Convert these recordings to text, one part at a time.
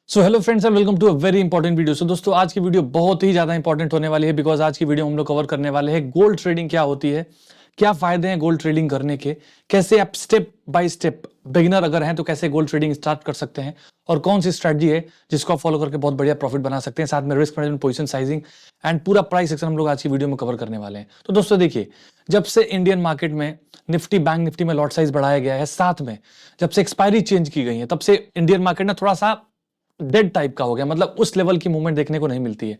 So hello friends and welcome to a very important video. So दोस्तों आज की video बहुत ही ज्यादा इंपॉर्टेंट होने वाली है बिकॉज आज की वीडियो हम लोग कवर करने वाले हैं गोल्ड ट्रेडिंग क्या होती है, क्या फायदे हैं गोल्ड ट्रेडिंग करने के, कैसे आप स्टेप बाय स्टेप बिगिनर अगर हैं तो कैसे गोल्ड ट्रेडिंग स्टार्ट कर सकते हैं और कौन सी स्ट्रेटजी है जिसको आप फॉलो करके बहुत बढ़िया प्रॉफिट बना सकते हैं, साथ में risk management, position sizing and पूरा प्राइस सेक्शन हम लोग आज की वीडियो में कवर करने वाले हैं। तो दोस्तों देखिए, जब से इंडियन मार्केट में निफ्टी बैंक निफ्टी में लॉट साइज बढ़ाया गया है, साथ में जब से एक्सपायरी चेंज की गई है, तब से इंडियन मार्केट ना थोड़ा सा डेड टाइप का हो गया, मतलब उस लेवल की मूवमेंट देखने को नहीं मिलती है।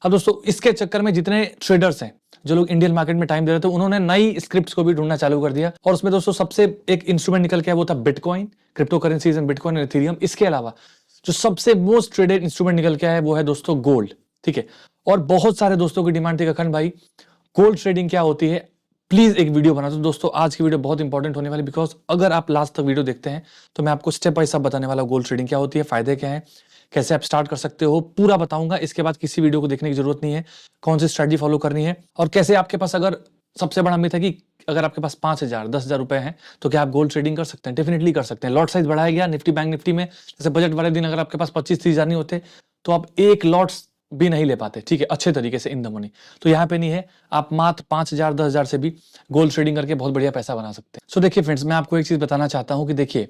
अब दोस्तों इसके चक्कर में जितने ट्रेडर्स हैं जो लोग इंडियन मार्केट में टाइम दे रहे थे, उन्होंने नई स्क्रिप्ट्स को भी ढूंढना चालू कर दिया और उसमें दोस्तों सबसे एक इंस्ट्रूमेंट निकल के आया, वो था bitcoin, crypto currencies and bitcoin and Ethereum. इसके अलावा जो सबसे मोस्ट ट्रेडेड इंस्ट्रूमेंट निकल के आया है वो है दोस्तों गोल्ड। ठीक है, और बहुत सारे दोस्तों की डिमांड थी अखंड भाई गोल्ड ट्रेडिंग क्या होती है, प्लीज एक वीडियो बना दो। दोस्तों आज की वीडियो बहुत इंपॉर्टेंट होने वाली बिकॉज अगर आप लास्ट तक वीडियो देखते हैं तो मैं आपको स्टेप बाय स्टेप बताने वाला गोल्ड ट्रेडिंग क्या होती है, फायदे क्या है, कैसे आप स्टार्ट कर सकते हो, पूरा बताऊंगा। इसके बाद किसी वीडियो को देखने की जरूरत नहीं है, कौन सी स्ट्रेटजी फॉलो करनी है और कैसे आपके पास, अगर सबसे बड़ा मिथ है कि अगर आपके पास 5,000 10,000 रुपए हैं तो क्या आप गोल्ड ट्रेडिंग कर सकते हैं? डेफिनेटली कर सकते हैं। लॉट साइज बढ़ाया गया निफ्टी बैंक निफ्टी में, जैसे बजट वाले दिन अगर आपके पास 25-30,000 नहीं होते तो आप एक लॉट्स भी नहीं ले पाते, ठीक है, अच्छे तरीके से इन द मनी। तो यहाँ पे नहीं है, आप मात्र 5,000 10,000 से भी गोल्ड ट्रेडिंग करके बहुत बढ़िया पैसा बना सकते हैं। सो देखिए फ्रेंड्स, मैं आपको एक चीज बताना चाहता हूँ कि देखिए,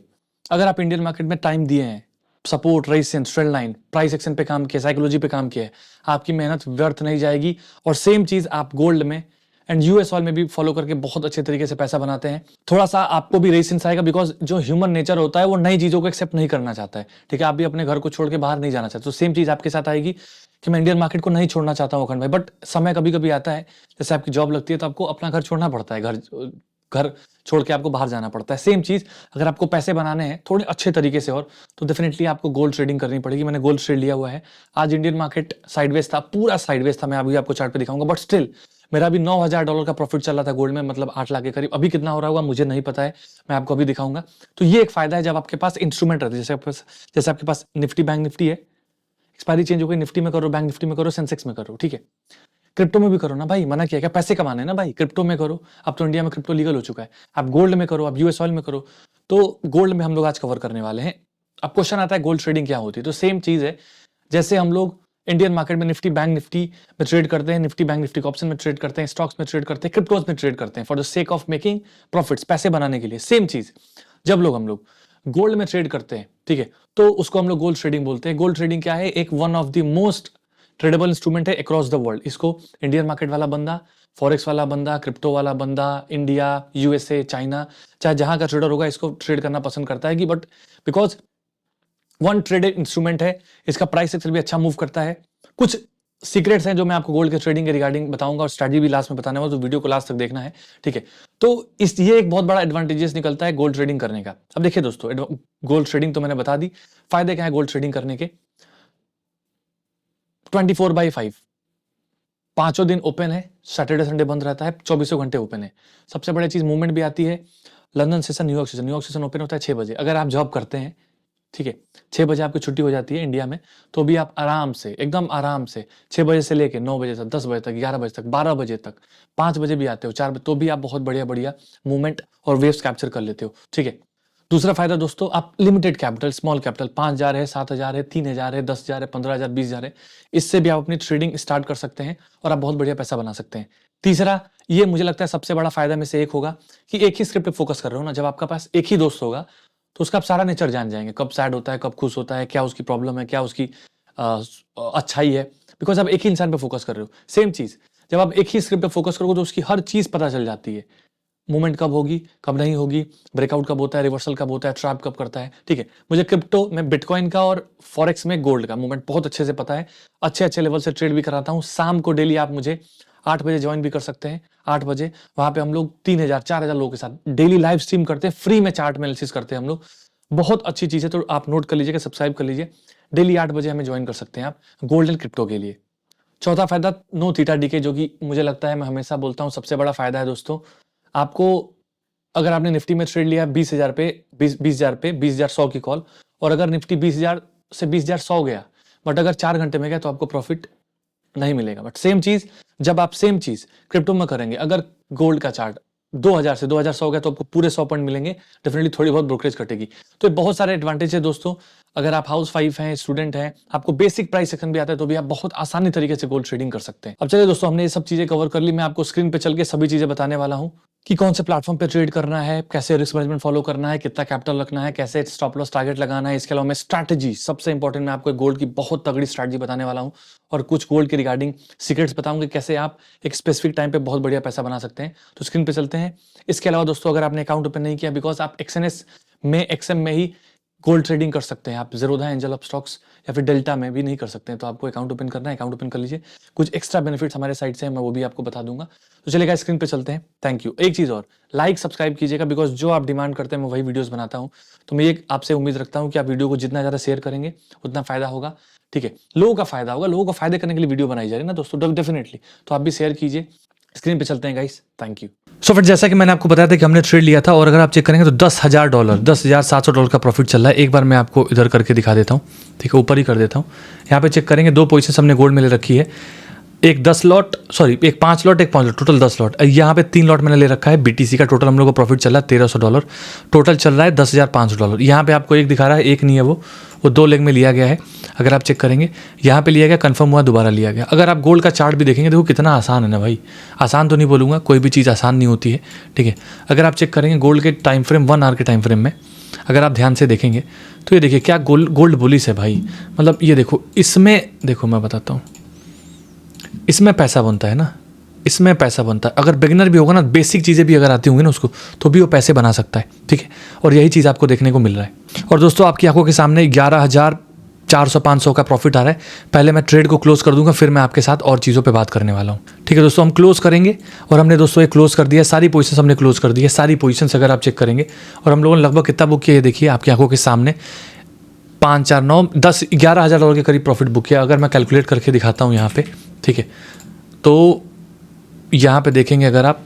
अगर आप इंडियन मार्केट में टाइम दिए हैं, support, resistance, trend line, price action पे काम किया, साइकोलॉजी पे काम किया है, आपकी मेहनत व्यर्थ नहीं जाएगी। और सेम चीज आप गोल्ड में एंड यूएस ऑयल में भी फॉलो करके बहुत अच्छे तरीके से पैसा बनाते हैं। थोड़ा सा आपको भी रेजिस्टेंस आएगा बिकॉज जो ह्यूमन नेचर होता है वो नई चीजों को एक्सेप्ट नहीं करना चाहता है। ठीक है, आप भी अपने घर को छोड़ के बाहर नहीं जाना चाहते, तो सेम चीज आपके साथ आएगी कि मैं इंडियन मार्केट को नहीं छोड़ना चाहता हूँ अखंड भाई, बट समय कभी कभी आता है, जैसे आपकी जॉब लगती है तो आपको अपना घर छोड़ना पड़ता है, घर घर छोड़ के आपको बाहर जाना पड़ता है। सेम चीज अगर आपको पैसे बनाने हैं थोड़े अच्छे तरीके से और, तो डेफिनेटली आपको गोल्ड ट्रेडिंग करनी पड़ेगी। मैंने गोल्ड ट्रेड लिया हुआ है। आज इंडियन मार्केट साइडवेज था, पूरा साइडवेज था, मैं अभी आपको चार्ट पे दिखाऊंगा, बट स्टिल मेरा भी $9,000 का प्रॉफिट चल रहा था गोल्ड में, मतलब 8 लाख के करीब। अभी कितना हो रहा होगा मुझे नहीं पता है, मैं आपको अभी दिखाऊंगा। तो ये एक फायदा है जब आपके पास इंस्ट्रूमेंट रहते हैं, जैसे आपके पास निफ्टी बैंक निफ्टी है, एक्सपायरी चेंज हो गई, निफ्टी में करो, बैंक निफ्टी में करो, सेंसेक्स में करो, ठीक है, क्रिप्टो में भी करो ना भाई, मना किया क्या? पैसे कमाने ना भाई, क्रिप्टो में करो। अब तो इंडिया में क्रिप्टो लीगल हो चुका है। आप गोल्ड में करो, आप यूएस ऑयल में करो। तो गोल्ड में हम लोग आज कवर करने वाले हैं। अब क्वेश्चन आता है गोल्ड ट्रेडिंग क्या होती है, तो सेम चीज है जैसे हम लोग इंडियन मार्केट में निफ्टी बैंक निफ्टी में ट्रेड करते हैं, निफ्टी बैंक निफ्टी ऑप्शन में ट्रेड करते हैं, स्टॉक्स में ट्रेड करते हैं, क्रिप्टोज में ट्रेड करते हैं for the sake of making profits, पैसे बनाने के लिए। सेम चीज जब हम लोग गोल्ड में ट्रेड करते हैं, ठीक है, तो उसको हम लोग गोल्ड ट्रेडिंग बोलते हैं। गोल्ड ट्रेडिंग क्या है? एक one of the most tradable instrument है अक्रॉस द वर्ल्ड। इसको इंडियन मार्केट वाला बंदा, फॉरेक्स वाला बंदा, क्रिप्टो वाला बंदा, इंडिया, यूएसए, चाइना, चाहे जहां का ट्रेडर होगा, इसको ट्रेड करना पसंद करता है कि but because one traded instrument है, इसका प्राइस सेक्शन भी अच्छा मूव करता है। कुछ सीक्रेट्स हैं जो मैं आपको गोल्ड के ट्रेडिंग के रिगार्डिंग बताऊंगा और स्ट्रेटजी भी लास्ट में बताने वाला, तो वीडियो को लास्ट तक देखना है, ठीक है। तो इस ये एक बहुत बड़ा एडवांटेजेस निकलता है गोल्ड ट्रेडिंग करने का। अब देखिए दोस्तों, गोल्ड ट्रेडिंग तो मैंने बता दी, फायदे क्या है गोल्ड ट्रेडिंग करने के। 24/5 पांचों दिन ओपन है, सैटरडे संडे बंद रहता है, 24 घंटे ओपन है। सबसे बड़ी चीज मूवमेंट भी आती है। London session, New York session, New York session open होता है 6 बजे। अगर आप जॉब करते हैं, ठीक है, 6 बजे आपकी छुट्टी हो जाती है इंडिया में, तो भी आप आराम से, एकदम आराम से 6 बजे से लेके 9 बजे तक, 10 बजे तक, 11 बजे तक, 12 बजे तक, 5 बजे भी आते हो, 4 बजे, तो भी आप बहुत बढ़िया बढ़िया मूवमेंट और वेव्स कैप्चर कर लेते हो, ठीक है। दूसरा फायदा दोस्तों, आप लिमिटेड कैपिटल, स्मॉल कैपिटल, 5,000 है, 7,000 है, 3,000 है, 10,000 है, 15,000, 20,000 है, इससे भी आप अपनी ट्रेडिंग स्टार्ट कर सकते हैं और आप बहुत बढ़िया पैसा बना सकते हैं। तीसरा, ये मुझे लगता है सबसे बड़ा फायदा में से एक होगा कि एक ही स्क्रिप्ट पे फोकस कर रहे हो ना। जब आपका पास एक ही दोस्त होगा तो उसका आप सारा नेचर जान जाएंगे, कब सैड होता है, कब खुश होता है, क्या उसकी प्रॉब्लम है, क्या उसकी अच्छाई है, बिकॉज आप एक ही इंसान पे फोकस कर रहे हो। सेम चीज जब आप एक ही स्क्रिप्ट पे फोकस करोगे तो उसकी हर चीज पता चल जाती है, मूवमेंट कब होगी, कब नहीं होगी, ब्रेकआउट कब होता है, रिवर्सल कब होता है, ट्रैप कब करता है, ठीक है। मुझे क्रिप्टो में, बिटकॉइन का और फॉरेक्स में गोल्ड का मूवमेंट बहुत अच्छे से पता है, अच्छे अच्छे लेवल से ट्रेड भी कराता हूँ। शाम को डेली आप मुझे 8 बजे ज्वाइन भी कर सकते हैं। 8 बजे वहां पे हम लोग 3,000 4,000 लोगों के साथ डेली लाइव स्ट्रीम करते हैं, फ्री में चार्ट एनालिसिस करते हैं हम लोग। बहुत अच्छी चीज है, तो आप नोट कर लीजिएगा, सब्सक्राइब कर लीजिए। डेली 8 बजे हमें ज्वाइन कर सकते हैं आप गोल्ड एंड क्रिप्टो के लिए। चौथा फायदा, नो थीटा डीके, जो कि मुझे लगता है, मैं हमेशा बोलता हूँ, सबसे बड़ा फायदा है दोस्तों। आपको, अगर आपने निफ्टी में ट्रेड लिया 20,000 पे, 20,000 पे 20,100 की कॉल, और अगर निफ्टी 20,000 से 20,100 गया, बट अगर 4 घंटे में गया तो आपको प्रॉफिट नहीं मिलेगा। बट सेम चीज जब आप सेम चीज क्रिप्टो में करेंगे, अगर गोल्ड का चार्ट 2,000 से 2,100 गया तो आपको पूरे 100 पॉइंट मिलेंगे, डेफिनेटली थोड़ी बहुत ब्रोकरेज कटेगी। तो बहुत सारे एडवांटेज है दोस्तों। अगर आप हाउस वाइफ हैं, स्टूडेंट हैं, आपको बेसिक प्राइस सेक्शन भी आता है, तो भी आप बहुत आसानी तरीके से गोल्ड ट्रेडिंग कर सकते हैं। अब चलिए दोस्तों, हमने ये सब चीजें कवर कर ली। मैं आपको स्क्रीन पे चल के सभी चीजें बताने वाला हूँ कि कौन से प्लेटफॉर्म पे ट्रेड करना है, कैसे रिस्क मैनेजमेंट फॉलो करना है, कितना कैपिटल रखना है, कैसे स्टॉप लॉस टारगेट लगाना है। इसके अलावा मैं स्ट्रैटेजी, सबसे इंपॉर्टेंट, मैं आपको गोल्ड की बहुत तगड़ी स्ट्रैटेजी बताने वाला हूँ और कुछ गोल्ड के रिगार्डिंग सीक्रेट्स बताऊंगे, कैसे आप एक स्पेसिफिक टाइम पे बहुत बढ़िया पैसा बना सकते हैं। तो स्क्रीन पे चलते हैं। इसके अलावा दोस्तों, अगर आपने अकाउंट ओपन नहीं किया, बिकॉज आप एक्सएनएस में, एक्सएम में ही गोल्ड ट्रेडिंग कर सकते हैं, आप ज़ेरोधा, एंजल ऑफ स्टॉक्स या फिर डेल्टा में भी नहीं कर सकते हैं, तो आपको अकाउंट ओपन करना है, अकाउंट ओपन कर लीजिए। कुछ एक्स्ट्रा बेनिफिट्स हमारे साइड से हैं, मैं वो भी आपको बता दूंगा। तो चलिएगा, स्क्रीन पे चलते हैं। Thank you. एक चीज़ और, लाइक सब्सक्राइब कीजिएगा, बिकॉज जो आप डिमांड करते हैं मैं वही वीडियोस बनाता हूँ। तो मैं ये आपसे उम्मीद रखता हूँ कि आप वीडियो को जितना ज़्यादा शेयर करेंगे उतना फायदा होगा। ठीक है, लोगों का फायदा होगा, लोगों को फायदे करने के लिए वीडियो बनाई जा रही है ना दोस्तों, डेफिनेटली। तो आप भी शेयर कीजिए। स्क्रीन पे चलते हैं गाइस, थैंक यू। सो फिर जैसा कि मैंने आपको बताया था कि हमने ट्रेड लिया था, और अगर आप चेक करेंगे तो $10,000, $10,700 का प्रॉफिट चल रहा है। एक बार मैं आपको इधर करके दिखा देता हूँ, ठीक है, ऊपर ही कर देता हूँ। यहाँ पे चेक करेंगे, 2 पोजीशन हमने गोल्ड में ले रखी है, एक 5 लॉट, एक 5 लॉट, टोटल 10 लॉट। यहाँ पे 3 लॉट मैंने ले रखा है बीटीसी का। टोटल हम लोग को प्रॉफिट चल रहा है $1,300, टोटल चल रहा है $10,500। यहाँ पे आपको एक दिखा रहा है, एक नहीं है, वो 2 लेग में लिया गया है। अगर आप चेक करेंगे, यहाँ पे लिया गया, कंफर्म हुआ, दोबारा लिया गया। अगर आप गोल्ड का चार्ट भी देखेंगे, देखो कितना आसान है ना भाई। आसान तो नहीं बोलूँगा, कोई भी चीज़ आसान नहीं होती है, ठीक है। अगर आप चेक करेंगे गोल्ड के टाइम फ्रेम, 1 आवर के टाइम फ्रेम में अगर आप ध्यान से देखेंगे तो ये देखिए क्या गोल्ड बुलिश है भाई। मतलब ये देखो, इसमें देखो मैं बताता हूँ, इसमें पैसा बनता है ना, इसमें पैसा बनता है। अगर बिगिनर भी होगा ना, बेसिक चीज़ें भी अगर आती होंगी ना उसको, तो भी वो पैसे बना सकता है, ठीक है। और यही चीज़ आपको देखने को मिल रहा है। और दोस्तों, आपकी आंखों के सामने 11,400-500 का प्रॉफिट आ रहा है। पहले मैं ट्रेड को क्लोज कर दूंगा, फिर मैं आपके साथ और चीज़ों पे बात करने वाला हूँ, ठीक है दोस्तों। हम क्लोज करेंगे, और हमने दोस्तों ये क्लोज कर दिया, सारी पोजीशन हमने क्लोज कर दी है, सारी पोजीशन अगर आप चेक करेंगे। और हम लोगों ने लगभग कितना बुक किया, ये देखिए आपकी आंखों के सामने, 5, 4, 9, 10, $11,000 के करीब प्रॉफिट बुक किया। अगर मैं कैलकुलेट करके दिखाता हूँ यहाँ पे, ठीक है, तो यहाँ पे देखेंगे अगर आप,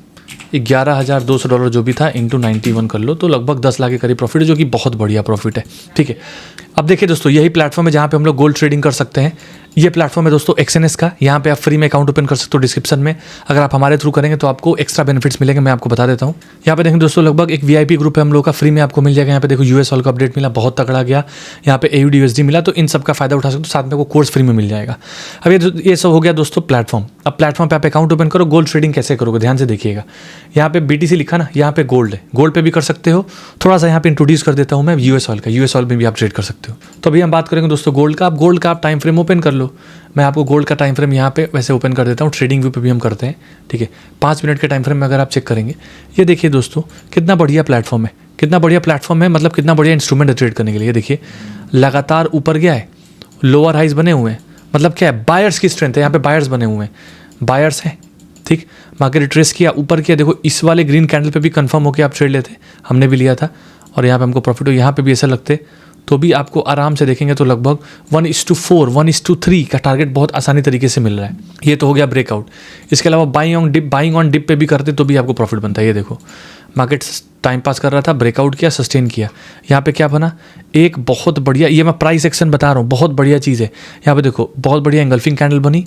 $11,200 जो भी था इंटू 91 कर लो, तो लगभग 10 लाख के करीब प्रॉफिट है, जो कि बहुत बढ़िया प्रॉफिट है, ठीक है। अब देखिए दोस्तों, यही प्लेटफॉर्म है जहाँ पे हम लोग गोल्ड ट्रेडिंग कर सकते हैं। ये प्लेटफॉर्म है दोस्तों एक्सएनएस का। यहाँ पे आप फ्री में अकाउंट ओपन कर सकते हो, डिस्क्रिप्शन में। अगर आप हमारे थ्रू करेंगे तो आपको एक्स्ट्रा बेनिफिट्स मिलेंगे, मैं आपको बता देता हूँ। यहाँ पे देखेंगे दोस्तों, लगभग एक वीआईपी ग्रुप है हम लोग का, फ्री में आपको मिल जाएगा। यहाँ पे देखो यूएस वाल का अपडेट मिला, बहुत तगड़ा गया। यहाँ पे AUD USD मिला, तो इन सब का फायदा उठा सकते हो। साथ में आपको कोर्स फ्री में मिल जाएगा। अब ये सब हो गया दोस्तों प्लेटफॉर्म। अब प्लेटफॉर्म पे आप अकाउंट ओपन करो, गोल्ड ट्रेडिंग कैसे करोगे ध्यान से देखिएगा। यहाँ पे BTC लिखा ना, यहाँ पे गोल्ड है, गोल्ड पे भी कर सकते हो। थोड़ा सा यहाँ पे इंट्रोड्यूस कर देता हूँ मैं यूएस ऑयल का, यूएस ऑयल में भी आप ट्रेड कर सकते हो। तो अभी हम बात करेंगे दोस्तों गोल्ड का। गोल्ड का आप टाइम फ्रेम ओपन कर लो। मैं आपको गोल्ड का टाइम फ्रेम यहाँ पे वैसे ओपन कर देता हूँ, ट्रेडिंग व्यू पे भी हम करते हैं, ठीक है। 5 मिनट के टाइम फ्रेम में अगर आप चेक करेंगे, ये देखिए दोस्तों कितना बढ़िया प्लेटफॉर्म है, कितना बढ़िया प्लेटफॉर्म है, मतलब कितना बढ़िया इंस्ट्रूमेंट है ट्रेड करने के लिए। देखिए लगातार ऊपर गया है, लोअर हाइज बने हुए हैं, मतलब क्या है, बायर्स की स्ट्रेंथ है। यहाँ पे बायर्स बने हुए हैं, बायर्स हैं, ठीक। मार्केट रिट्रेस किया, ऊपर किया, देखो इस वाले ग्रीन कैंडल पे भी कंफर्म होकर आप ट्रेड लेते, हमने भी लिया था, और यहाँ पे हमको प्रॉफिट हो। यहाँ पे भी ऐसा लगते तो भी आपको आराम से देखेंगे तो लगभग 1:4, 1:3 का टारगेट बहुत आसानी तरीके से मिल रहा है। ये तो हो गया ब्रेकआउट। इसके अलावा बाइंग ऑन डिप पे भी करते तो भी आपको प्रॉफिट बनता है। ये देखो मार्केट टाइम पास कर रहा था, ब्रेकआउट किया, सस्टेन किया। यहाँ पे क्या बना, एक बहुत बढ़िया, ये मैं प्राइस एक्शन बता रहा हूँ, बहुत बढ़िया चीज़ है। यहाँ पे देखो बहुत बढ़िया एंगल्फिंग कैंडल बनी,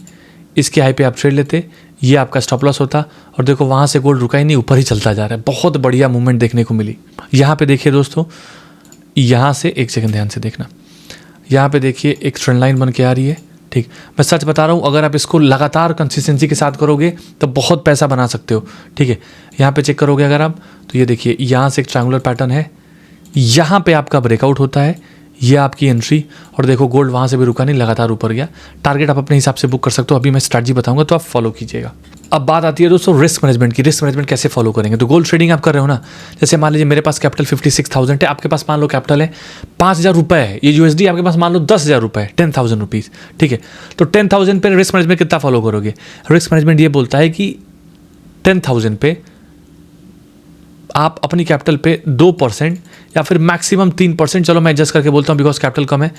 इसके हाई पे आप ट्रेड लेते, ये आपका स्टॉप लॉस होता, और देखो वहाँ से गोल्ड रुका ही नहीं, ऊपर ही चलता जा रहा है। बहुत बढ़िया मूवमेंट देखने को मिली। यहाँ पे देखिए दोस्तों, यहाँ से एक सेकंड ध्यान से देखना, यहाँ पे देखिए एक ट्रेंड लाइन बन के आ रही है, ठीक। मैं सच बता रहा हूँ, अगर आप इसको लगातार कंसिस्टेंसी के साथ करोगे तो बहुत पैसा बना सकते हो, ठीक है। यहाँ पे चेक करोगे अगर आप, तो ये देखिए यहाँ से एक ट्रायंगुलर पैटर्न है, यहाँ पे आपका ब्रेकआउट होता है, ये आपकी एंट्री, और देखो गोल्ड वहाँ से भी रुका नहीं, लगातार ऊपर गया। टारगेट आप अपने हिसाब से बुक कर सकते हो। अभी मैं स्ट्रैटेजी बताऊंगा तो आप फॉलो कीजिएगा। अब बात आती है दोस्तों रिस्क मैनेजमेंट की। रिस्क मैनेजमेंट कैसे फॉलो करेंगे, तो गोल्ड ट्रेडिंग आप कर रहे हो ना, जैसे मान लीजिए मेरे पास कैपिटल 56,000 है, आपके पास मान लो कैपिटल है 5,000 रुपये है, ये USD आपके पास मान लो 10,000 रुपये है, 10,000 रुपीज़, ठीक है। तो 10,000 पे रिस्क मैनेजमेंट कितना फॉलो करोगे। रिस्क मैनेजमेंट ये बोलता है कि 10,000 पे आप अपनी कैपिटल पे 2% या फिर मैक्सिमम 3%, चलो मैं एडजस्ट करके बोलता हूँ बिकॉज कैपिटल कम है,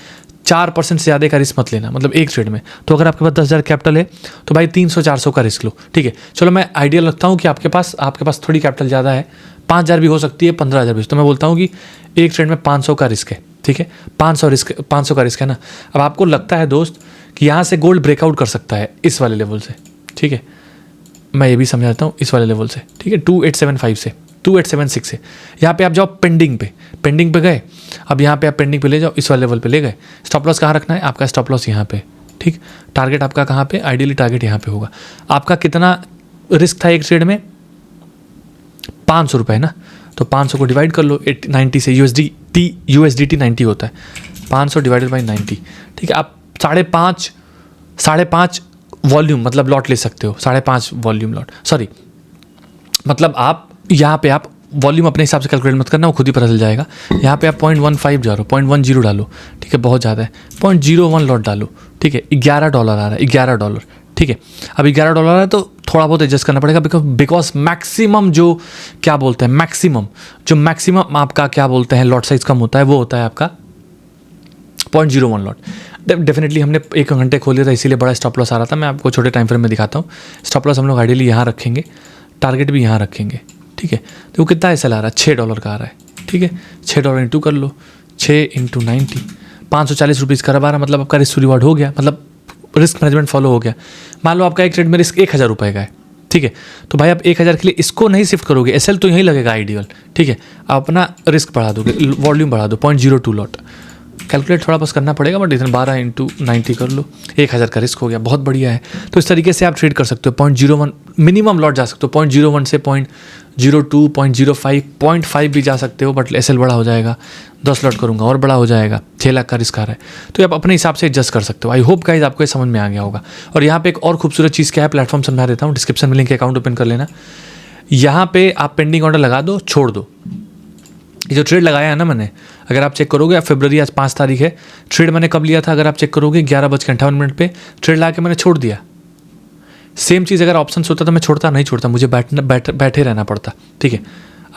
4% से ज़्यादा का रिस्क मत लेना, मतलब एक ट्रेड में। तो अगर आपके पास 10,000 कैपिटल है तो भाई 300-400 का रिस्क लो, ठीक है। चलो मैं आइडियल रखता हूँ कि आपके पास थोड़ी कैपिटल ज़्यादा है, 5,000 भी हो सकती है, 15,000 भी, तो मैं बोलता हूँ कि एक ट्रेड में 500 का रिस्क है, ठीक है। 500 का रिस्क है ना। अब आपको लगता है दोस्त कि यहाँ से गोल्ड ब्रेकआउट कर सकता है इस वाले लेवल से, ठीक है, मैं ये भी समझाता हूँ, इस वाले लेवल से, ठीक है, 2875 से, 2876 से। यहाँ पे आप जाओ पेंडिंग पे गए, अब यहाँ पे आप पेंडिंग पे ले जाओ, इस वाले लेवल पे ले गए। स्टॉप लॉस कहाँ रखना है? आपका स्टॉप लॉस यहाँ पे, ठीक। टारगेट आपका कहाँ पे? आइडियली टारगेट यहाँ पे होगा। आपका कितना रिस्क था एक ट्रेड में? 500 रुपये ना, तो 500 को डिवाइड कर लो 90 से। USDT 90 होता है, 500 डिवाइडेड बाई 90, ठीक है। आप 5.5 वॉल्यूम मतलब लॉट ले सकते हो, 5.5 वॉल्यूम लॉट, सॉरी, मतलब आप यहाँ पे आप वॉल्यूम अपने हिसाब से कैलकुलेट मत करना, वो खुद ही पता चल जाएगा। यहाँ पे आप 0.15 जा रहे हो, 0.10 डालो, ठीक है, बहुत ज़्यादा है। 0.01 लॉट डालो, ठीक है। $11 आ रहा है, $11, ठीक है। अब $11 है तो थोड़ा बहुत एडजस्ट करना पड़ेगा, बिकॉज मैक्सिमम जो क्या बोलते हैं, मैक्सिमम आपका क्या बोलते हैं लॉट साइज कम होता है, वो होता है आपका 0.01 लॉट। डेफिनेटली हमने 1 घंटे खोले था, इसीलिए बड़ा स्टॉप लॉस आ रहा था। मैं आपको छोटे टाइम फ्रेम में दिखाता हूँ। स्टॉप लॉस हम लोग आइडियली यहाँ रखेंगे, टारगेट भी यहाँ रखेंगे, ठीक है। तो वो कितना ऐसा आ रहा है? $6 का आ रहा है, ठीक है। $6 इंटू कर लो, 6 इंटू 90, 540 रुपीज़ का रहा, मतलब आपका रिस्क रिवॉर्ड हो गया, मतलब रिस्क मैनेजमेंट फॉलो हो गया। मान लो आपका एक ट्रेड में रिस्क 1000 रुपये का है, ठीक है। तो भाई आप 1000 के लिए इसको नहीं शिफ्ट करोगे, SL तो यहीं लगेगा आइडियल, ठीक है। आप अपना रिस्क बढ़ा दोगे, वॉल्यूम बढ़ा दो, 0.02 लॉट। कैलकुलेट थोड़ा बस करना पड़ेगा, बट इतना 12 इंटू 90 कर लो, 1000 का रिस्क हो गया, बहुत बढ़िया है। तो इस तरीके से आप ट्रेड कर सकते हो। 0.01 मिनिमम लॉट जा सकते हो, 0.01 से 0.02, 0.05, 0.5 भी जा सकते हो, बट SL बड़ा हो जाएगा। 10 लॉट करूंगा और बड़ा हो जाएगा, 6 लाख का रिस्क आ रहा है। तो आप अपने हिसाब से एडजस्ट कर सकते हो। आई होप गाइस आपको ये समझ में आ गया होगा। और यहाँ पे एक और खूबसूरत चीज़ क्या है, प्लेटफॉर्म समझा देता हूँ, डिस्क्रिप्शन में लिंक, अकाउंट ओपन कर लेना। यहाँ पे आप पेंडिंग ऑर्डर लगा दो, छोड़ दो। ये जो ट्रेड लगाया है ना मैंने, अगर आप चेक करोगे, फरवरी आज 5 तारीख है, ट्रेड मैंने कब लिया था? अगर आप चेक करोगे 11:58 पे ट्रेड ला के मैंने छोड़ दिया। सेम चीज़ अगर ऑप्शन होता तो मैं छोड़ता नहीं छोड़ता, मुझे बैठे रहना पड़ता, ठीक है।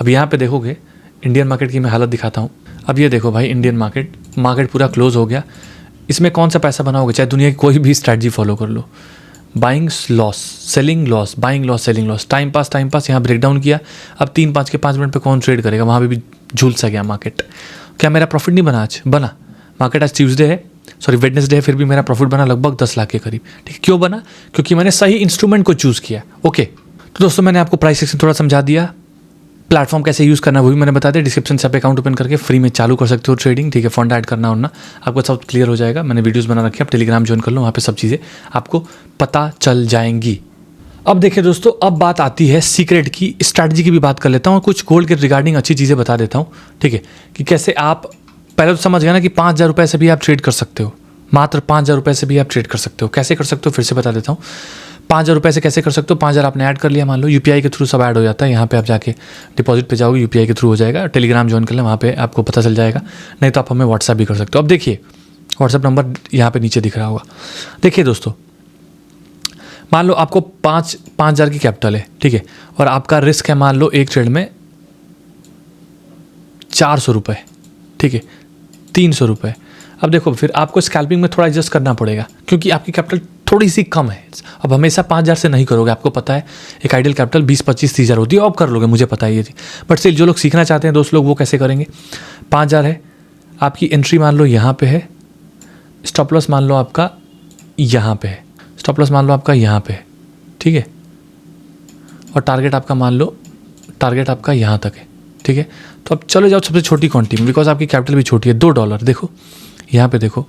अब यहाँ पे देखोगे इंडियन मार्केट की मैं हालत दिखाता हूँ। अब ये देखो भाई, इंडियन मार्केट पूरा क्लोज हो गया। इसमें कौन सा पैसा बनाओगे? चाहे दुनिया की कोई भी स्ट्रैटेजी फॉलो कर लो, buying loss, selling loss, buying loss, selling loss, time pass यहाँ ब्रेकडाउन किया। अब 3-5 के 5 मिनट पे कौन ट्रेड करेगा? वहाँ पे भी झूल सा गया मार्केट। क्या मेरा प्रॉफिट नहीं बना? आज बना। मार्केट आज ट्यूसडे है, सॉरी वेडनेसडे है, फिर भी मेरा प्रॉफिट बना लगभग 10 लाख के करीब, ठीक है। क्यों बना? क्योंकि मैंने सही इंस्ट्रूमेंट को चूज़ किया। ओके, तो दोस्तों मैंने आपको प्राइस सेक्शन थोड़ा समझा दिया, प्लेटफॉर्म कैसे यूज़ करना है वो भी मैंने बता दिया। डिस्क्रिप्शन से आप अकाउंट ओपन करके फ्री में चालू कर सकते हो ट्रेडिंग, ठीक है। फंड ऐड करना हो ना, आपको सब क्लियर हो जाएगा। मैंने वीडियोस बना रखे, आप टेलीग्राम ज्वाइन कर लो, वहाँ पे सब चीज़ें आपको पता चल जाएंगी। अब देखिए दोस्तों, अब बात आती है सीक्रेट की, स्ट्रैटेजी की भी बात कर लेता हूँ और कुछ गोल्ड के रिगार्डिंग अच्छी चीज़ें बता देता हूँ, ठीक है। कि कैसे आप पहले तो समझ गए ना कि 5000 रुपये से भी आप ट्रेड कर सकते हो, मात्र 5000 रुपये से भी आप ट्रेड कर सकते हो। कैसे कर सकते हो फिर से बता देता हूँ। 5000 रुपये से कैसे कर सकते हो? 5000 आपने ऐड कर लिया, मान लो UPI के थ्रू सब ऐड हो जाता है। यहाँ पे आप जाके डिपॉजिट पे जाओगे, UPI के थ्रू हो जाएगा। टेलीग्राम ज्वाइन कर लें, वहाँ पे आपको पता चल जाएगा। नहीं तो आप हमें व्हाट्सएप भी कर सकते हो। अब देखिए व्हाट्सएप नंबर यहाँ पे नीचे दिख रहा होगा। देखिए दोस्तों, मान लो आपको 5,000 की कैपिटल है, ठीक है, और आपका रिस्क है मान लो एक ट्रेड में 400 रुपये, ठीक है, 300 रुपये। अब देखो फिर आपको स्कैल्पिंग में थोड़ा एडजस्ट करना पड़ेगा, क्योंकि आपकी कैपिटल थोड़ी सी कम है। अब हमेशा 5,000 से नहीं करोगे, आपको पता है एक आइडियल कैपिटल 20-25-30,000 होती है, अब कर लोगे, मुझे पता है ये चीज़। बट स्टिल जो लोग सीखना चाहते हैं दोस्त लोग, वो कैसे करेंगे? 5,000 है, आपकी एंट्री मान लो यहाँ पे है, स्टॉप लॉस मान लो आपका यहाँ पे है, स्टॉप लॉस मान लो आपका यहाँ पे है, ठीक है, और टारगेट आपका मान लो टारगेट आपका यहाँ तक है, ठीक है। तो अब चलो जाओ सबसे छोटी क्वांटिटी में, बिकॉज आपकी कैपिटल भी छोटी है। $2 देखो, यहाँ पे देखो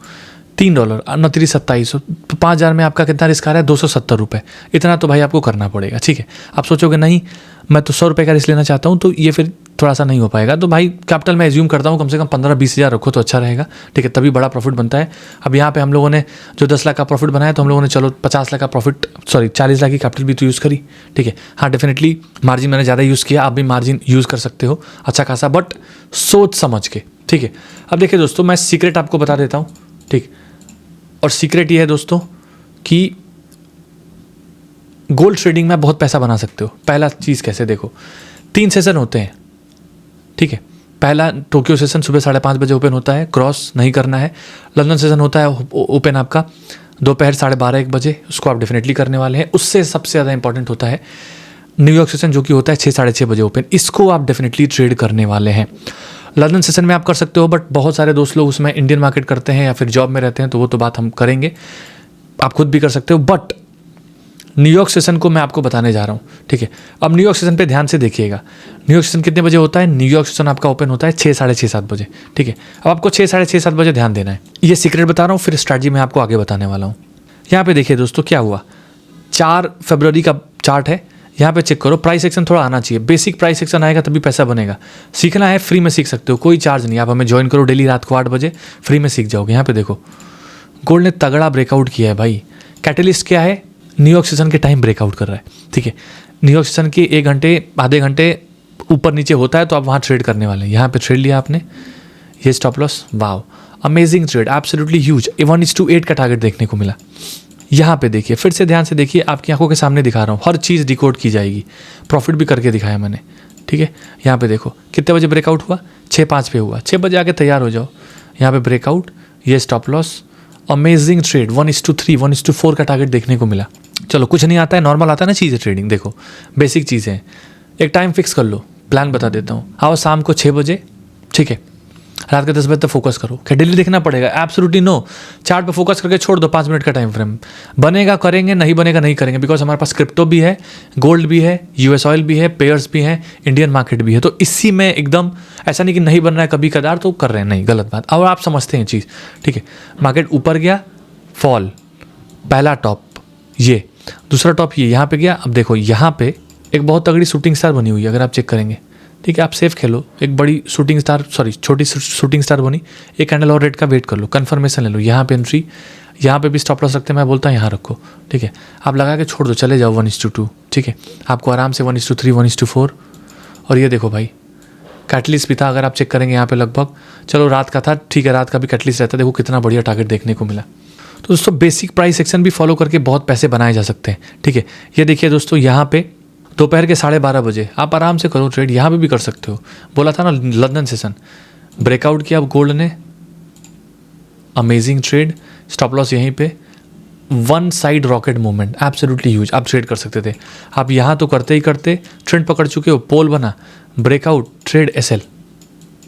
$3, 29-27, तो 5,000 में आपका कितना रिस्क आ रहा है? 270 रुपये। इतना तो भाई आपको करना पड़ेगा, ठीक है। आप सोचोगे नहीं मैं तो 100 रुपये का रिस्क लेना चाहता हूँ, तो ये फिर थोड़ा सा नहीं हो पाएगा। तो भाई कैपिटल मैं एज्यूम करता हूँ कम से कम 15-20 हज़ार रखो तो अच्छा रहेगा, ठीक है, तभी बड़ा प्रॉफिट बनता है। अब यहाँ पे हम लोगों ने जो 10 लाख का प्रॉफिट बनाया, तो हम लोगों ने चलो 50 लाख का प्रॉफिट, सॉरी 40 लाख की कैपिटल भी तो यूज़ करी, ठीक है। हाँ डेफिनेटली मार्जिन मैंने ज़्यादा यूज़ किया, आप भी मार्जिन यूज़ कर सकते हो अच्छा खासा, बट सोच समझ के, ठीक है। अब देखिए दोस्तों, मैं सीक्रेट आपको बता देता हूँ, ठीक। और सीक्रेट ये है दोस्तों कि गोल्ड ट्रेडिंग में बहुत पैसा बना सकते हो। पहला चीज़ कैसे, देखो 3 सेशन होते हैं, ठीक है। पहला टोक्यो सेशन सुबह 5:30 बजे ओपन होता है, क्रॉस नहीं करना है। लंदन सेशन होता है ओपन आपका दोपहर 12:30-1 बजे, उसको आप डेफिनेटली करने वाले हैं। उससे सबसे ज़्यादा इंपॉर्टेंट होता है न्यूयॉर्क सेशन, जो कि होता है 6-6:30 बजे ओपन, इसको आप डेफिनेटली ट्रेड करने वाले हैं। लंदन सेशन में आप कर सकते हो, बट बहुत सारे दोस्त लोग उसमें इंडियन मार्केट करते हैं या फिर जॉब में रहते हैं, तो वो तो बात हम करेंगे, आप खुद भी कर सकते हो। बट न्यूयॉर्क सेशन को मैं आपको बताने जा रहा हूँ, ठीक है। अब न्यूयॉर्क सेशन पे ध्यान से देखिएगा। न्यूयॉर्क सेशन कितने बजे होता है? न्यूयॉर्क सेशन आपका ओपन होता है 6, साढ़े 6, 7 बजे, ठीक है। अब आपको 6, साढ़े 6, 7 बजे ध्यान देना है। ये सीक्रेट बता रहा हूँ, फिर स्ट्रैटेजी मैं आपको आगे बताने वाला हूँ। यहाँ पे देखिए दोस्तों क्या हुआ, 4 फरवरी का चार्ट है। यहाँ पे चेक करो, प्राइस एक्शन थोड़ा आना चाहिए, बेसिक प्राइस एक्शन आएगा तभी पैसा बनेगा। सीखना है फ्री में सीख सकते हो, कोई चार्ज नहीं। आप हमें ज्वाइन करो डेली रात को 8 बजे, फ्री में सीख जाओगे। यहाँ पे देखो गोल्ड ने तगड़ा ब्रेकआउट किया है भाई। कैटलिस्ट क्या है? न्यूयॉर्क सेशन के टाइम ब्रेकआउट कर रहा है, ठीक है। न्यूयॉर्क सेशन के 1 घंटे आधे घंटे ऊपर नीचे होता है तो आप वहाँ ट्रेड करने वाले हैं। यहाँ पे ट्रेड लिया आपने, ये स्टॉप लॉस, वाव अमेजिंग ट्रेड, एब्सोल्युटली ह्यूज। 1:8 का टारगेट देखने को मिला। यहाँ पे देखिए, फिर से ध्यान से देखिए, आपकी आंखों के सामने दिखा रहा हूँ, हर चीज़ डिकोड की जाएगी। प्रॉफिट भी करके दिखाया मैंने, ठीक है। यहाँ पे देखो कितने बजे ब्रेकआउट हुआ, 6:05 पे हुआ। 6 बजे आके तैयार हो जाओ। यहाँ पे ब्रेकआउट, ये स्टॉप लॉस, अमेजिंग ट्रेड। 1:3, 1:4 का टारगेट देखने को मिला। चलो कुछ नहीं आता है, नॉर्मल आता है ना चीज़ें ट्रेडिंग, देखो बेसिक चीज़ें हैं। एक टाइम फिक्स कर लो, प्लान बता देता हूँ। आओ शाम को 6 बजे, ठीक है, रात के 10 बजे तक फोकस करो। क्या डेली देखना पड़ेगा? Absolutely no. चार्ट पे फोकस करके छोड़ दो, 5 मिनट का टाइम फ्रेम। बनेगा करेंगे, नहीं बनेगा नहीं करेंगे, बिकॉज हमारे पास क्रिप्टो भी है, गोल्ड भी है, यूएस ऑयल भी है, पेयर्स भी हैं, इंडियन मार्केट भी है। तो इसी में एकदम ऐसा नहीं कि नहीं बन रहा है कभी कदार तो कर रहे हैं, नहीं, गलत बात। और आप समझते हैं चीज़, ठीक है। मार्केट ऊपर गया, फॉल, पहला टॉप ये, दूसरा टॉप ये, यहाँ पे गया। अब देखो यहाँ पे एक बहुत तगड़ी शूटिंग स्टार बनी हुई है, अगर आप चेक करेंगे, ठीक है। आप सेफ खेलो, एक बड़ी शूटिंग स्टार, सॉरी छोटी शूटिंग स्टार बनी, एक कैंडल और रेट का वेट कर लो, कंफर्मेशन ले लो। यहाँ पे एंट्री, यहाँ पे भी स्टॉप लॉस रखते हैं, मैं बोलता हूँ यहाँ रखो, ठीक है। आप लगा के छोड़ दो, चले जाओ 1:2, ठीक है। आपको आराम से 1:3, 1:4। और ये देखो भाई कैटलिस्ट भी था, अगर आप चेक करेंगे यहाँ पे लगभग, चलो रात का था, ठीक है, रात का भी कैटलिस्ट रहता है। देखो कितना बढ़िया टारगेट देखने को मिला। तो दोस्तों बेसिक प्राइस एक्शन भी फॉलो करके बहुत पैसे बनाए जा सकते हैं, ठीक है। ये देखिए दोस्तों, यहाँ पे दोपहर के 12:30 बजे आप आराम से करो ट्रेड, यहाँ पे भी कर सकते हो। बोला था ना लंदन सेशन, ब्रेकआउट किया अब गोल्ड ने, अमेजिंग ट्रेड, स्टॉप लॉस यहीं पे, 1 side rocket movement, absolutely huge. आप ट्रेड कर सकते थे, आप यहाँ तो करते ही करते ट्रेंड पकड़ चुके हो, पोल बना, breakout, trade, SL,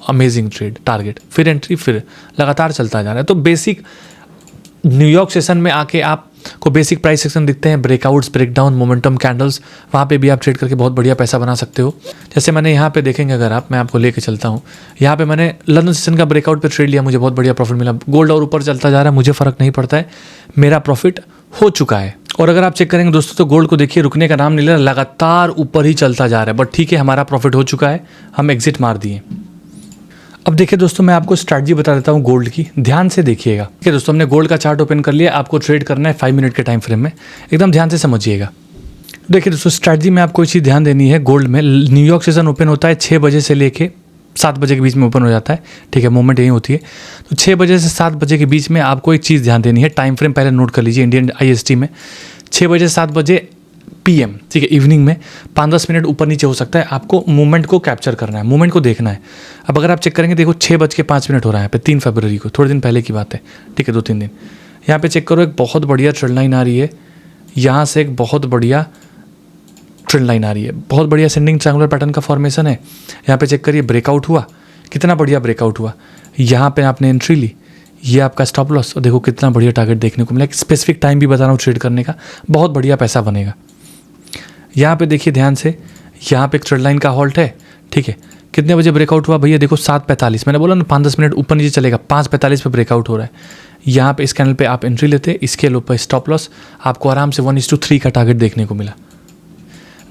amazing trade, target, फिर एंट्री, फिर लगातार चलता जा रहा है। तो बेसिक न्यूयॉर्क सेशन में आके आपको बेसिक प्राइस सेक्शन दिखते हैं, ब्रेकआउट्स, ब्रेकडाउन, मोमेंटम कैंडल्स, वहाँ पे भी आप ट्रेड करके बहुत बढ़िया पैसा बना सकते हो। जैसे मैंने यहाँ पे देखेंगे, अगर आप, मैं आपको लेके चलता हूँ, यहाँ पे मैंने लंदन सेशन का ब्रेकआउट पे ट्रेड लिया, मुझे बहुत बढ़िया प्रॉफिट मिला। गोल्ड और ऊपर चलता जा रहा है, मुझे फ़र्क नहीं पड़ता है, मेरा प्रॉफिट हो चुका है। और अगर आप चेक करेंगे दोस्तों तो गोल्ड को देखिए, रुकने का नाम नहीं ले रहा, लगातार ऊपर ही चलता जा रहा है। बट ठीक है, हमारा प्रॉफिट हो चुका है, हम एग्जिट मार दिए। अब देखिए दोस्तों, मैं आपको स्ट्रैटेजी बता देता हूँ गोल्ड की, ध्यान से देखिएगा। ठीक है दोस्तों, हमने गोल्ड का चार्ट ओपन कर लिया, आपको ट्रेड करना है 5 मिनट के टाइम फ्रेम में, एकदम ध्यान से समझिएगा। देखिए दोस्तों, स्ट्रैटेजी में आपको एक चीज़ ध्यान देनी है। गोल्ड में न्यूयॉर्क सेशन ओपन होता है 6 बजे से लेके 7 बजे के बीच में ओपन हो जाता है, ठीक है, मूवमेंट यही होती है। तो 6 बजे से 7 बजे के बीच में आपको एक चीज़ ध्यान देनी है, टाइम फ्रेम पहले नोट कर लीजिए। इंडियन IST में 6 बजे से 7 बजे PM, ठीक है, इवनिंग में 5-10 मिनट ऊपर नीचे हो सकता है, आपको मूवमेंट को कैप्चर करना है, मूवमेंट को देखना है। अब अगर आप चेक करेंगे, देखो 6:05 हो रहा है यहाँ पे, 3 फरवरी को, थोड़े दिन पहले की बात है, ठीक है, 2-3 दिन। यहाँ पे चेक करो, एक बहुत बढ़िया ट्रेंड लाइन आ रही है, यहाँ से एक बहुत बढ़िया ट्रेंड लाइन आ रही है, बहुत बढ़िया सेंडिंग ट्रायंगुलर पैटर्न का फॉर्मेशन है। यहाँ पे चेक करिए, ब्रेकआउट हुआ, कितना बढ़िया ब्रेकआउट हुआ। यहाँ पे आपने एंट्री ली, ये आपका स्टॉप लॉस, और देखो कितना बढ़िया टारगेट देखने को मिला। एक स्पेसिफिक टाइम भी बता रहा हूँ ट्रेड करने का, बहुत बढ़िया पैसा बनेगा। यहाँ पे देखिए ध्यान से, यहाँ पे एक ट्रेड लाइन का हॉल्ट है, ठीक है। कितने बजे ब्रेकआउट हुआ भैया? देखो 7:45, मैंने बोला ना 5-10 मिनट ऊपर नीचे चलेगा, 5:45 पे ब्रेकआउट हो रहा है। यहाँ पे इस कैंडल पे आप एंट्री लेते, इसके ऊपर स्टॉप लॉस, आपको आराम से 1:3 का टारगेट देखने को मिला।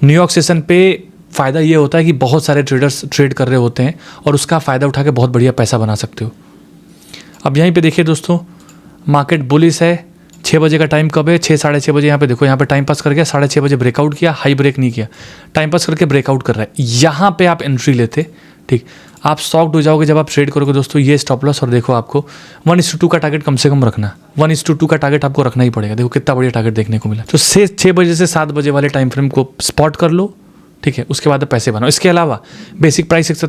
न्यूयॉर्क सेशन पे फ़ायदा ये होता है कि बहुत सारे ट्रेडर्स ट्रेड कर रहे होते हैं और उसका फ़ायदा उठा के बहुत बढ़िया पैसा बना सकते हो। अब यहीं पे देखिए दोस्तों, मार्केट बुलिश है। 6 बजे का टाइम कब है? 6 साढ़े 6 बजे। यहाँ पे देखो, यहाँ पे टाइम पास कर गया, 6:30 बजे ब्रेकआउट किया, हाई ब्रेक नहीं किया, टाइम पास करके ब्रेकआउट कर रहा है। यहाँ पे आप एंट्री लेते, ठीक, आप शॉक्ड हो जाओगे जब आप ट्रेड करोगे दोस्तों। ये स्टॉप लॉस, और देखो आपको 1:2 का टारगेट कम से कम रखना, 1:2 का टारगेट आपको रखना ही पड़ेगा। देखो कितना बढ़िया टारगेट देखने को मिला। तो 6 बजे से 7 बजे वाले टाइम फ्रेम को स्पॉट कर लो, ठीक है, उसके बाद पैसे बनाओ। इसके अलावा बेसिक प्राइस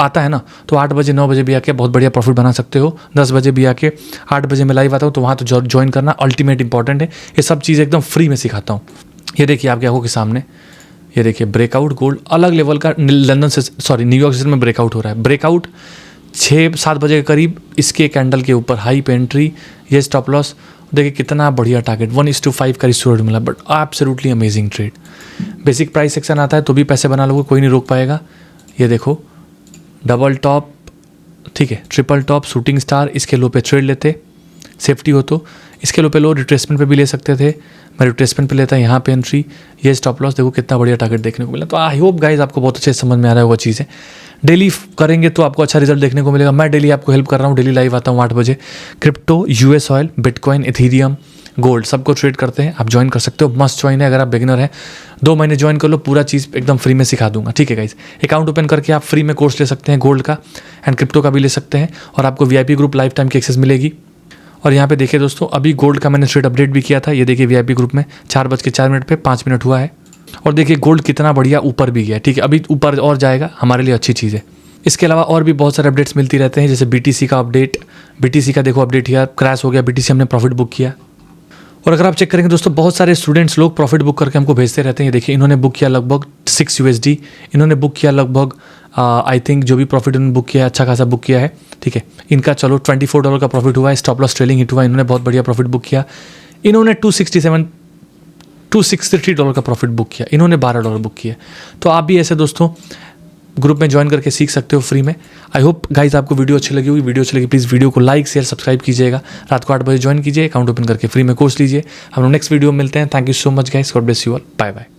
आता है ना, तो 8 बजे 9 बजे भी आके बहुत बढ़िया प्रॉफिट बना सकते हो। 10 बजे भी आके, 8 बजे मैं लाइव आता हूँ तो वहाँ तो ज्वाइन करना अल्टीमेट इंपॉर्टेंट है। ये सब चीज़ एकदम फ्री में सिखाता हूँ। ये देखिए आपके आंखों के सामने, ये देखिए ब्रेकआउट, गोल्ड अलग लेवल का लंदन से, सॉरी न्यूयॉर्क सेशन में ब्रेकआउट हो रहा है। ब्रेकआउट 6-7 बजे के करीब, इसके कैंडल के ऊपर हाई पे एंट्री, ये स्टॉप लॉस। देखिए कितना बढ़िया टारगेट 1:5 का रिस्टोरेंट मिला, but absolutely amazing trade. Basic price section आता है तो भी पैसे बना लोगे, कोई नहीं रोक पाएगा। ये देखो डबल टॉप, ठीक है, ट्रिपल टॉप, शूटिंग स्टार, इसके लो पे ट्रेड लेते, सेफ्टी हो तो इसके लो पे लो, रिट्रेसमेंट पे भी ले सकते थे, मैं रिट्रेसमेंट पे लेता, यहाँ पे एंट्री, ये स्टॉप लॉस, देखो कितना बढ़िया टारगेट देखने को मिला। तो आई होप गाइज आपको बहुत अच्छे से समझ में आ रहा है वो चीज़ें। डेली करेंगे तो आपको अच्छा रिजल्ट देखने को मिलेगा। मैं डेली आपको हेल्प कर रहा हूँ, डेली लाइव आता हूँ 8 बजे। Crypto, US oil, bitcoin, Ethereum, gold सबको ट्रेड करते हैं, आप ज्वाइन कर सकते हो। मस्ट ज्वाइन है, अगर आप बिगिनर हैं 2 महीने ज्वाइन कर लो, पूरा चीज़ एकदम फ्री में सिखा दूंगा, ठीक है गाइज। अकाउंट ओपन करके आप फ्री में कोर्स ले सकते हैं, गोल्ड का एंड क्रिप्टो का भी ले सकते हैं, और आपको वीआईपी ग्रुप लाइफ टाइम की एक्सेस मिलेगी। और यहाँ पे देखिए दोस्तों, अभी गोल्ड का मैंने ट्रेड अपडेट भी किया था, ये देखिए वीआईपी ग्रुप में 4:04 पे 5 मिनट हुआ है। और देखिए गोल्ड कितना बढ़िया ऊपर भी गया, ठीक है, अभी ऊपर और जाएगा, हमारे लिए अच्छी चीज़ है। इसके अलावा और भी बहुत सारे अपडेट्स मिलती रहते हैं, जैसे बीटीसी का अपडेट, बीटीसी का देखो अपडेट किया, क्रैश हो गया बीटीसी, हमने प्रॉफिट बुक किया। और अगर आप चेक करेंगे दोस्तों, बहुत सारे स्टूडेंट्स लोग प्रॉफिट बुक करके हमको भेजते रहते हैं। ये देखिए इन्होंने बुक किया लगभग 6 USD, इन्होंने बुक किया लगभग आई थिंक जो भी प्रॉफिट इन्होंने बुक किया है अच्छा खासा बुक किया है, ठीक है। इनका चलो $24 का प्रॉफिट हुआ है, स्टॉप लॉस ट्रेलिंग हिट हुआ, इन्होंने बहुत बढ़िया प्रॉफिट बुक किया। इन्होंने $263 का प्रॉफिट बुक किया, इन्होंने $12 बुक किया। तो आप भी ऐसे दोस्तों ग्रुप में ज्वाइन करके सीख सकते हो फ्री में। आई होप गाइज आपको वीडियो अच्छी लगी होगी। वीडियो अच्छी लगी प्लीज़ वीडियो को लाइक शेयर सब्सक्राइब कीजिएगा। रात को 8 बजे ज्वाइन कीजिए, अकाउंट ओपन करके फ्री में कोर्स लीजिए। हम लोग नेक्स्ट वीडियो में मिलते हैं। Thank you so much guys, God bless you all, bye bye.